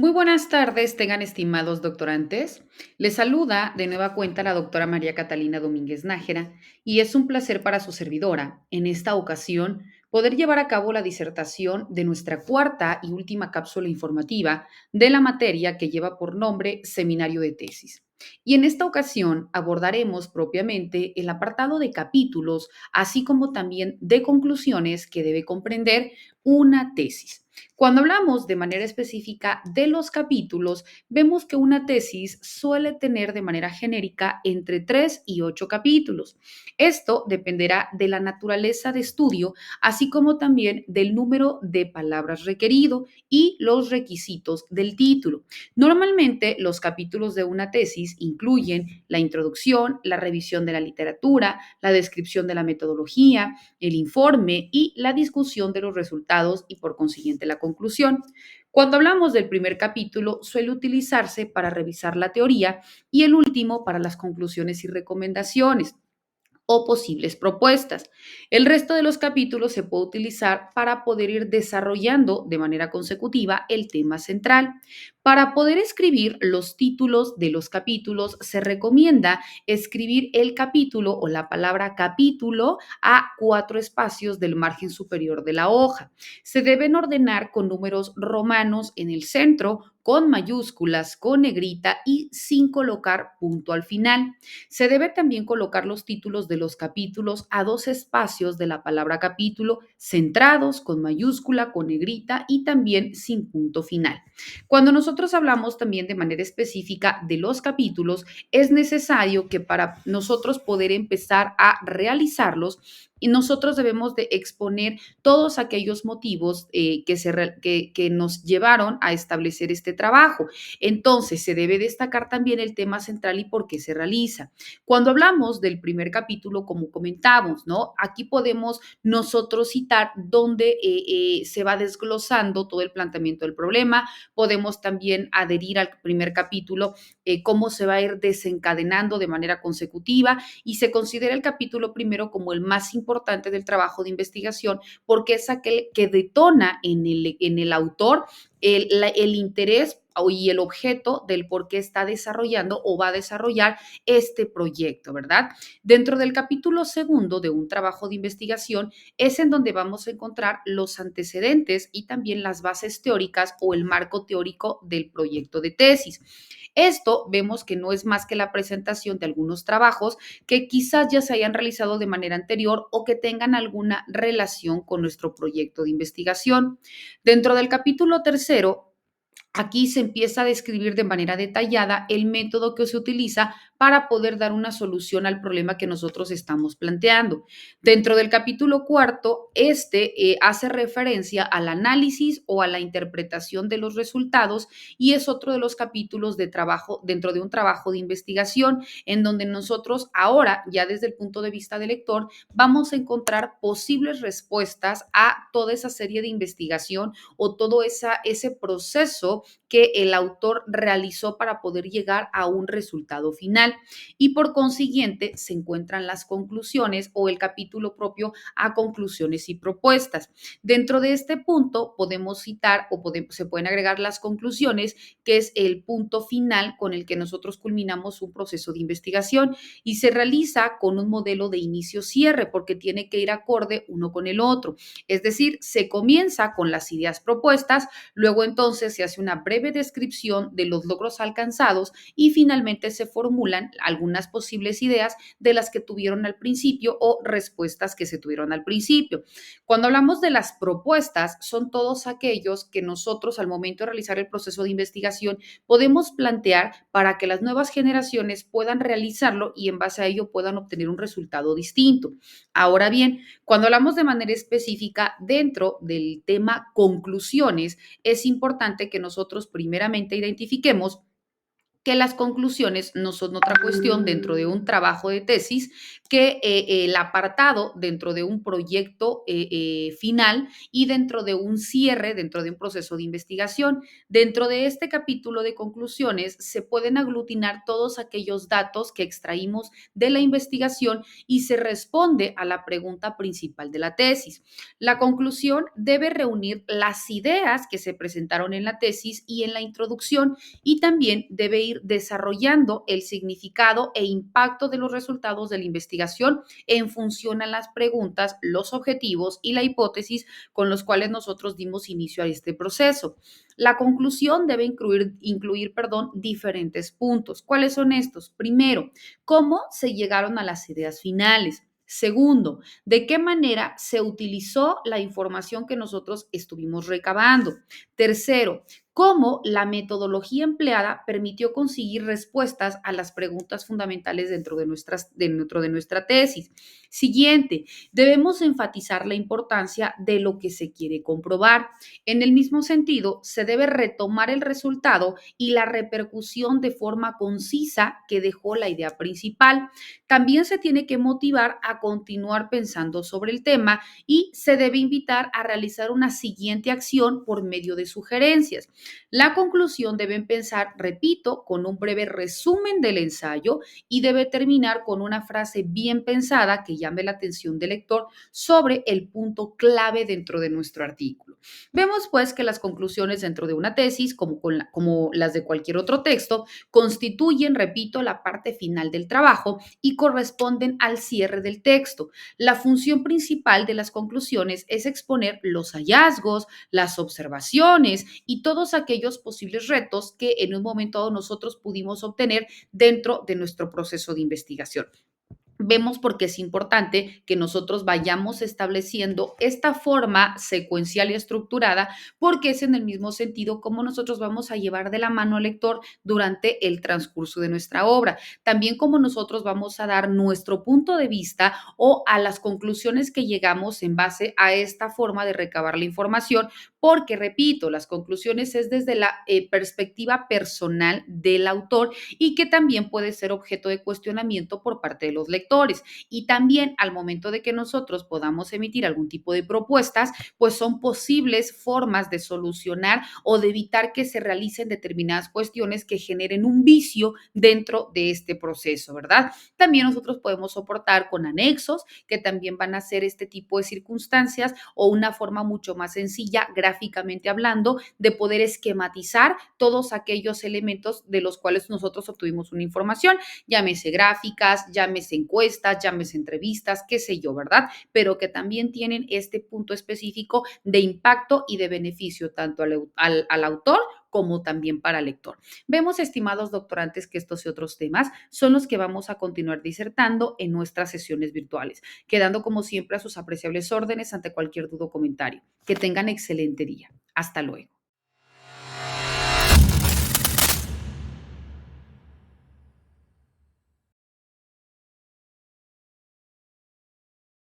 Muy buenas tardes, tengan estimados doctorantes. Les saluda de nueva cuenta la doctora María Catalina Domínguez Nájera y es un placer para su servidora, en esta ocasión, poder llevar a cabo la disertación de nuestra cuarta y última cápsula informativa de la materia que lleva por nombre Seminario de Tesis. Y en esta ocasión abordaremos propiamente el apartado de capítulos, así como también de conclusiones que debe comprender una tesis. Cuando hablamos de manera específica de los capítulos, vemos que una tesis suele tener de manera genérica entre 3 y 8 capítulos. Esto dependerá de la naturaleza de estudio, así como también del número de palabras requerido y los requisitos del título. Normalmente, los capítulos de una tesis incluyen la introducción, la revisión de la literatura, la descripción de la metodología, el informe y la discusión de los resultados y por consiguiente la conclusión. Cuando hablamos del primer capítulo, suele utilizarse para revisar la teoría y el último para las conclusiones y recomendaciones o posibles propuestas. El resto de los capítulos se puede utilizar para poder ir desarrollando de manera consecutiva el tema central. Para poder escribir los títulos de los capítulos, se recomienda escribir el capítulo o la palabra capítulo a 4 espacios del margen superior de la hoja. Se deben ordenar con números romanos en el centro, con mayúsculas, con negrita y sin colocar punto al final. Se debe también colocar los títulos de los capítulos a 2 espacios de la palabra capítulo, centrados con mayúscula, con negrita y también sin punto final. Cuando nosotros hablamos también de manera específica de los capítulos, es necesario que para nosotros poder empezar a realizarlos, y nosotros debemos de exponer todos aquellos motivos que nos llevaron a establecer este trabajo. Entonces, se debe destacar también el tema central y por qué se realiza. Cuando hablamos del primer capítulo, como comentamos, ¿no? Aquí podemos nosotros citar dónde se va desglosando todo el planteamiento del problema. Podemos también adherir al primer capítulo, cómo se va a ir desencadenando de manera consecutiva y se considera el capítulo primero como el más importante del trabajo de investigación porque es aquel que detona en el autor el interés y el objeto del por qué está desarrollando o va a desarrollar este proyecto, ¿verdad? Dentro del capítulo segundo de un trabajo de investigación es en donde vamos a encontrar los antecedentes y también las bases teóricas o el marco teórico del proyecto de tesis. Esto vemos que no es más que la presentación de algunos trabajos que quizás ya se hayan realizado de manera anterior o que tengan alguna relación con nuestro proyecto de investigación. Dentro del capítulo tercero, aquí se empieza a describir de manera detallada el método que se utiliza para poder dar una solución al problema que nosotros estamos planteando. Dentro del capítulo cuarto, hace referencia al análisis o a la interpretación de los resultados y es otro de los capítulos de trabajo dentro de un trabajo de investigación en donde nosotros ahora, ya desde el punto de vista del lector, vamos a encontrar posibles respuestas a toda esa serie de investigación o todo ese proceso que el autor realizó para poder llegar a un resultado final. Y por consiguiente se encuentran las conclusiones o el capítulo propio a conclusiones y propuestas. Dentro de este punto podemos citar o se pueden agregar las conclusiones, que es el punto final con el que nosotros culminamos un proceso de investigación y se realiza con un modelo de inicio-cierre porque tiene que ir acorde uno con el otro. Es decir, se comienza con las ideas propuestas, luego entonces se hace una breve descripción de los logros alcanzados y finalmente se formulan algunas posibles ideas de las que tuvieron al principio o respuestas que se tuvieron al principio. Cuando hablamos de las propuestas, son todos aquellos que nosotros al momento de realizar el proceso de investigación podemos plantear para que las nuevas generaciones puedan realizarlo y en base a ello puedan obtener un resultado distinto. Ahora bien, cuando hablamos de manera específica dentro del tema conclusiones, es importante que nosotros primeramente identifiquemos que las conclusiones no son otra cuestión dentro de un trabajo de tesis que el apartado dentro de un proyecto final y dentro de un cierre, dentro de un proceso de investigación. Dentro de este capítulo de conclusiones se pueden aglutinar todos aquellos datos que extraímos de la investigación y se responde a la pregunta principal de la tesis. La conclusión debe reunir las ideas que se presentaron en la tesis y en la introducción y también debe ir desarrollando el significado e impacto de los resultados de la investigación en función a las preguntas, los objetivos y la hipótesis con los cuales nosotros dimos inicio a este proceso. La conclusión debe incluir diferentes puntos. ¿Cuáles son estos? Primero, ¿cómo se llegaron a las ideas finales? Segundo, ¿de qué manera se utilizó la información que nosotros estuvimos recabando? Tercero, cómo la metodología empleada permitió conseguir respuestas a las preguntas fundamentales dentro de nuestra tesis. Siguiente, debemos enfatizar la importancia de lo que se quiere comprobar. En el mismo sentido, se debe retomar el resultado y la repercusión de forma concisa que dejó la idea principal. También se tiene que motivar a continuar pensando sobre el tema y se debe invitar a realizar una siguiente acción por medio de sugerencias. La conclusión debe empezar, repito, con un breve resumen del ensayo y debe terminar con una frase bien pensada que llame la atención del lector sobre el punto clave dentro de nuestro artículo. Vemos pues que las conclusiones dentro de una tesis, como las de cualquier otro texto, constituyen, repito, la parte final del trabajo y corresponden al cierre del texto. La función principal de las conclusiones es exponer los hallazgos, las observaciones y todos aquellos posibles retos que en un momento dado nosotros pudimos obtener dentro de nuestro proceso de investigación. Vemos por qué es importante que nosotros vayamos estableciendo esta forma secuencial y estructurada, porque es en el mismo sentido como nosotros vamos a llevar de la mano al lector durante el transcurso de nuestra obra. También como nosotros vamos a dar nuestro punto de vista o a las conclusiones que llegamos en base a esta forma de recabar la información, porque, repito, las conclusiones es desde la perspectiva personal del autor y que también puede ser objeto de cuestionamiento por parte de los lectores. Y también al momento de que nosotros podamos emitir algún tipo de propuestas, pues son posibles formas de solucionar o de evitar que se realicen determinadas cuestiones que generen un vicio dentro de este proceso, ¿verdad? También nosotros podemos soportar con anexos que también van a ser este tipo de circunstancias o una forma mucho más sencilla, gráficamente hablando, de poder esquematizar todos aquellos elementos de los cuales nosotros obtuvimos una información, llámese gráficas, llámese encuestas, llámese entrevistas, qué sé yo, ¿verdad? Pero que también tienen este punto específico de impacto y de beneficio tanto al autor como también para el lector. Vemos, estimados doctorantes, que estos y otros temas son los que vamos a continuar disertando en nuestras sesiones virtuales, quedando como siempre a sus apreciables órdenes ante cualquier duda o comentario. Que tengan excelente día. Hasta luego.